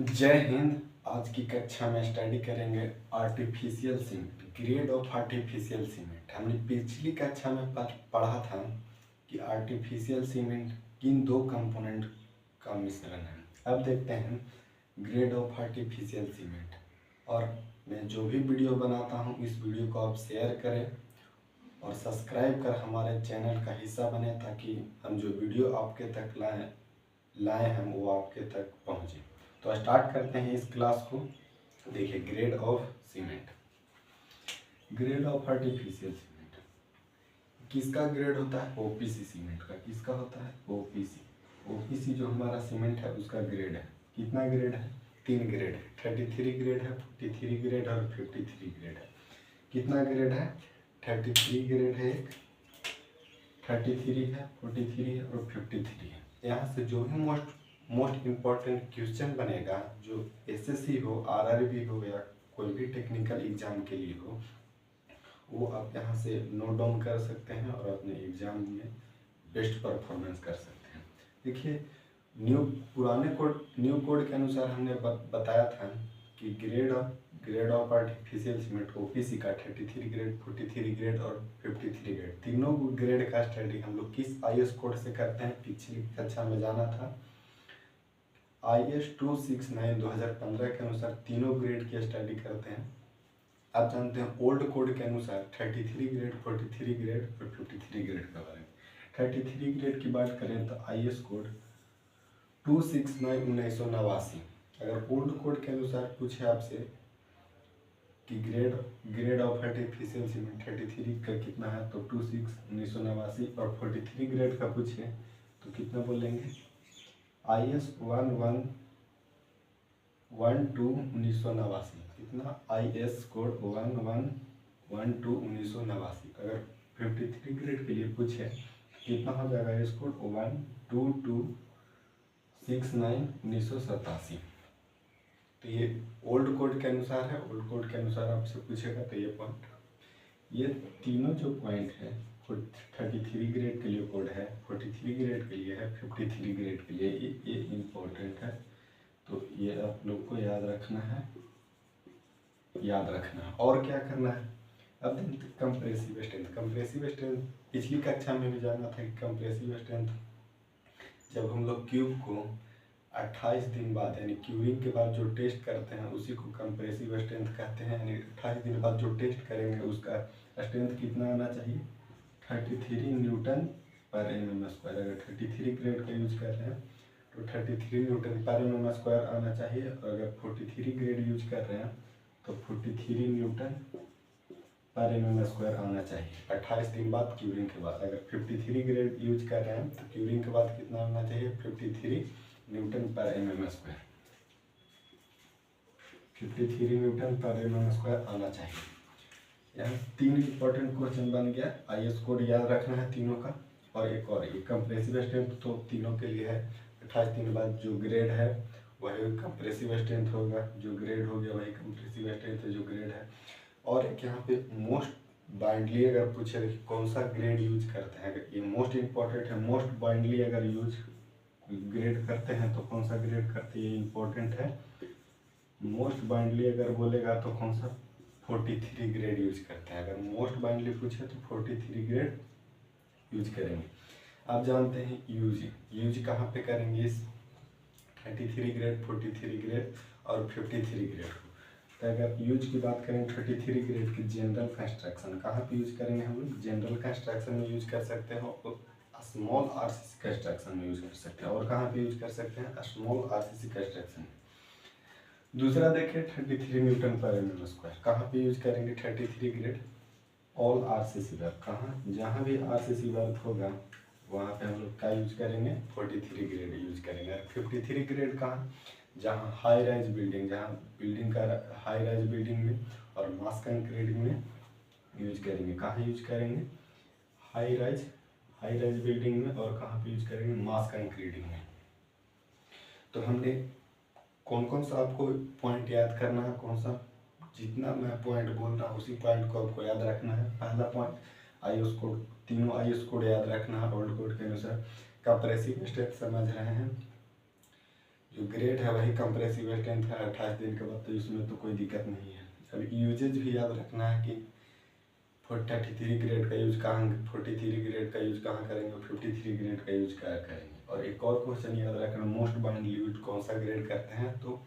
जय हिंद। आज की कक्षा में स्टडी करेंगे artificial cement, grade of artificial cement. हमने पिछली कक्षा में पढ़ा था कि आर्टिफिशियल सीमेंट किन दो कंपोनेंट का मिश्रण है। अब देखते हैं ग्रेड ऑफ आर्टिफिशियल सीमेंट। और मैं जो भी वीडियो बनाता हूँ इस वीडियो को आप शेयर करें और सब्सक्राइब कर हमारे चैनल का हिस्सा बने, ताकि हम जो वीडियो आपके तक लाए हैं वो आपके तक पहुँचे। तो स्टार्ट करते हैं इस क्लास को। देखिए, grade of cement, grade of artificial cement किसका ग्रेड होता है? ओपीसी सीमेंट का। किसका होता है? ओपीसी। ओपीसी जो हमारा सीमेंट है उसका ग्रेड है। कितना ग्रेड है? 3 ग्रेड है। 33 ग्रेड है, 43 ग्रेड और 53 ग्रेड है। कितना ग्रेड है? 33 ग्रेड है, 33 है, 43 है और 53 है। यहाँ से जो भी मोस्ट इम्पॉर्टेंट क्वेश्चन बनेगा, जो एसएससी हो, आरआरबी हो या कोई भी टेक्निकल एग्जाम के लिए हो, वो आप यहाँ से नोट डाउन कर सकते हैं और अपने एग्जाम में बेस्ट परफॉर्मेंस कर सकते हैं। देखिए, न्यू कोड के अनुसार हमने बताया था कि grade of artificial cement OPC का 33 ग्रेड, 43 ग्रेड और 53 ग्रेड, तीनों ग्रेड का स्टडी हम लोग किस आईएस कोड से करते हैं। पिछली कक्षा में जाना था IS 269 2015 के अनुसार तीनों ग्रेड की स्टडी करते हैं। आप जानते हैं ओल्ड कोड के अनुसार 33 ग्रेड, 43 ग्रेड और 53 ग्रेड का बारे में। 33 ग्रेड की बात करें तो IS कोड 269 1989। अगर ओल्ड कोड के अनुसार पूछे आपसे कि ग्रेड ऑफ आर्टिफिशियल सीमेंट 33 का कितना है, तो 26 1989। और 43 ग्रेड का पूछे तो कितना बोलेंगे? IS 1112 1989। कितना? IS code 1112 1989। अगर 53 ग्रेड के लिए पूछे कितना हो जाएगा? IS code 12269 1987। तो ये ओल्ड कोड के अनुसार है। ओल्ड कोड के अनुसार आपसे पूछेगा तो ये तीनों जो पॉइंट है 33 ग्रेड के लिए कोड है, 43 ग्रेड के लिए है, 53 ग्रेड के लिए, ये इम्पोर्टेंट है। तो ये आप लोग को याद रखना है। और क्या करना है? अब कंप्रेसिव स्ट्रेंथ पिछली कक्षा में भी जाना था कि कंप्रेसिव स्ट्रेंथ जब हम लोग क्यूब को 28 दिन बाद यानी क्यूरिंग के बाद जो टेस्ट करते हैं उसी को कंप्रेसिव स्ट्रेंथ कहते हैं। यानी 28 दिन बाद जो टेस्ट करेंगे उसका स्ट्रेंथ कितना आना चाहिए? 33 न्यूटन पर mm स्क्वायर। अगर 33 ग्रेड का यूज कर रहे हैं तो 33 न्यूटन पर mm स्क्वायर आना चाहिए। और अगर 43 ग्रेड यूज कर रहे हैं तो 43 न्यूटन पर mm स्क्वायर आना चाहिए 28 दिन बाद क्यूरिंग के बाद। अगर 53 ग्रेड यूज कर रहे हैं तो क्यूरिंग के बाद कितना आना चाहिए? 53 न्यूटन पर mm स्क्वायर। 53 न्यूटन पर mm स्क्वायर आना चाहिए। यहाँ 3 इंपॉर्टेंट क्वेश्चन बन गया। IS कोड याद रखना है तीनों का। और एक और ये कंप्रेसिव स्ट्रेंथ तो तीनों के लिए है। 28 दिन बाद जो ग्रेड है वही कंप्रेसिव स्ट्रेंथ होगा, जो ग्रेड हो गया वही कंप्रेसिव स्ट्रेंथ जो ग्रेड है। और एक यहाँ पे मोस्ट बाइंडली अगर पूछे कौन सा ग्रेड यूज करते हैं, ये मोस्ट इम्पॉर्टेंट है। मोस्ट बाइंडली अगर यूज ग्रेड करते हैं तो कौन सा ग्रेड करते हैं, ये इम्पोर्टेंट है। मोस्ट बाइंडली अगर बोलेगा तो कौन सा? 43 ग्रेड यूज करते हैं। अगर मोस्ट बाइंडली पूछे तो 43 ग्रेड यूज करेंगे। आप जानते हैं यूज कहाँ पे करेंगे? इस 33 ग्रेड, 43 ग्रेड और 53 ग्रेड को। तो अगर यूज की बात करें 33 ग्रेड की जनरल कंस्ट्रक्शन कहाँ पे यूज करेंगे हम लोग? जनरल कंस्ट्रक्शन में यूज कर सकते हैं और स्मॉल आरसीसी कंस्ट्रक्शन में यूज कर सकते हैं। और कहाँ पे यूज कर सकते हैं? Small RCC construction. दूसरा देखिए 33 न्यूटन पर mm स्क्वायर कहाँ पे यूज करेंगे? 33 ग्रेड ऑल आरसीसी वर्क। कहाँ? जहाँ भी आरसीसी वर्क होगा वहाँ पे हम लोग क्या यूज करेंगे? 43 ग्रेड यूज करेंगे। 53 ग्रेड कहाँ? जहाँ हाई राइज बिल्डिंग, जहाँ बिल्डिंग का हाई राइज बिल्डिंग में और मास कंक्रीटिंग में यूज करेंगे। कहाँ यूज करेंगे? हाई राइज बिल्डिंग में। और कहाँ पे यूज करेंगे? मास कंक्रीटिंग में। तो हमने कौन कौन सा आपको पॉइंट याद करना है, कौन सा जितना मैं पॉइंट बोल रहा हूँ उसी पॉइंट को आपको याद रखना है। पहला पॉइंट IS कोड, तीनों IS कोड याद रखना है ओल्ड कोड के अनुसार। कंप्रेसिव स्ट्रेंथ समझ रहे हैं। जो ग्रेड है वही कंप्रेसिव स्ट्रेंथ है 28 दिन के बाद, तो इसमें तो कोई दिक्कत नहीं है। अब यूजेज भी याद रखना है कि 33 ग्रेड का यूज कहाँ, 43 ग्रेड का यूज कहाँ करेंगे, 53 ग्रेड का यूज क्या करेंगे। और एक और क्वेश्चन याद रखना, मोस्ट बाइंड लिक्विड कौन सा ग्रेड करते हैं, तो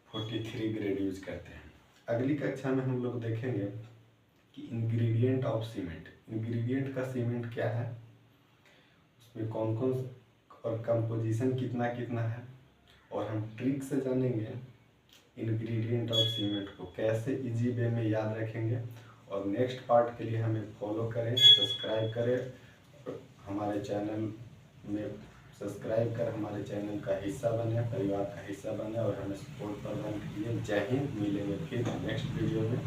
43 ग्रेड यूज करते हैं। अगली कक्षा में हम लोग देखेंगे कि इंग्रेडिएंट ऑफ सीमेंट, इंग्रेडिएंट का सीमेंट क्या है, उसमें कौन कौन और कंपोजिशन कितना कितना है, और हम ट्रिक से जानेंगे इंग्रेडिएंट ऑफ सीमेंट को कैसे इजी वे में याद रखेंगे। और नेक्स्ट पार्ट के लिए हमें फॉलो करें, सब्सक्राइब करें, और हमारे चैनल में सब्सक्राइब कर हमारे चैनल का हिस्सा बने, परिवार का हिस्सा बने, और हमें सपोर्ट प्रदान कीजिए। जय हिंद, मिलेंगे फिर नेक्स्ट वीडियो में।